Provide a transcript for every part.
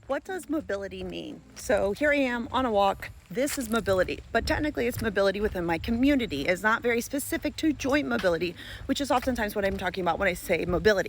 What does mobility mean? So here I am on a walk. This is mobility, but technically it's mobility within my community. It's not very specific to joint mobility, which is oftentimes what I'm talking about when I say mobility.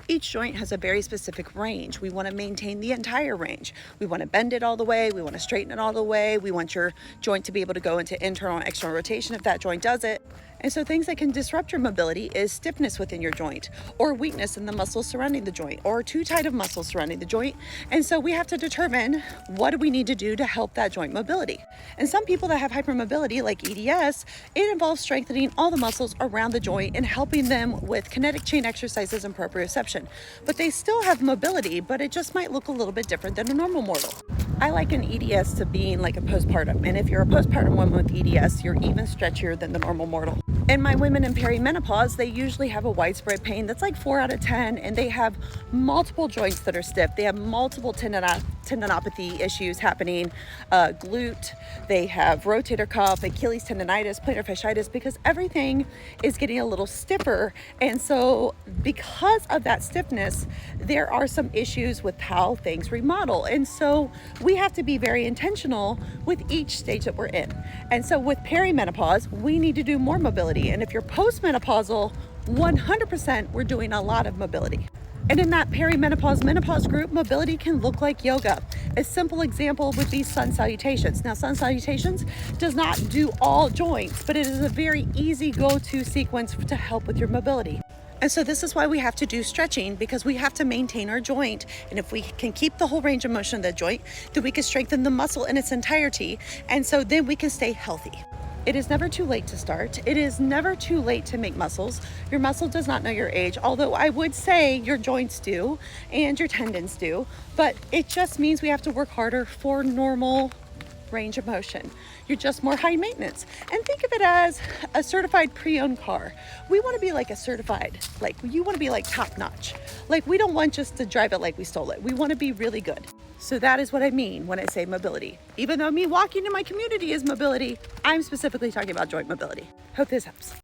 Each joint has a very specific range. We want to maintain the entire range. We want to bend it all the way. We want to straighten it all the way. We want your joint to be able to go into internal and external rotation if that joint does it. And so things that can disrupt your mobility is stiffness within your joint, or weakness in the muscles surrounding the joint, or too tight of muscles surrounding the joint. And so we have to determine what do we need to do to help that joint mobility. And some people that have hypermobility, like EDS, it involves strengthening all the muscles around the joint and helping them with kinetic chain exercises and proprioception. But they still have mobility, but it just might look a little bit different than a normal mortal. I liken EDS to being like a postpartum. And if you're a postpartum woman with EDS, you're even stretchier than the normal mortal. And my women in perimenopause, they usually have a widespread pain that's like 4 out of 10, and they have multiple joints that are stiff. They have multiple tendinopathy issues happening, glute, they have rotator cuff, Achilles tendonitis, plantar fasciitis, because everything is getting a little stiffer. And so because of that stiffness, there are some issues with how things remodel. And so we have to be very intentional with each stage that we're in. And so with perimenopause, we need to do more mobility. And if you're postmenopausal, 100% we're doing a lot of mobility. And in that perimenopause, menopause group, mobility can look like yoga. A simple example would be sun salutations. Now, sun salutations does not do all joints, but it is a very easy go-to sequence to help with your mobility. And so this is why we have to do stretching, because we have to maintain our joint. And if we can keep the whole range of motion of the joint, then we can strengthen the muscle in its entirety. And so then we can stay healthy. It is never too late to start. It is never too late to make muscles. Your muscle does not know your age, although I would say your joints do and your tendons do, but it just means we have to work harder for normal range of motion. You're just more high maintenance. And think of it as a certified pre-owned car. We want to be like a certified, like you want to be like top notch. Like we don't want just to drive it like we stole it. We want to be really good. So that is what I mean when I say mobility. Even though me walking in my community is mobility, I'm specifically talking about joint mobility. Hope this helps.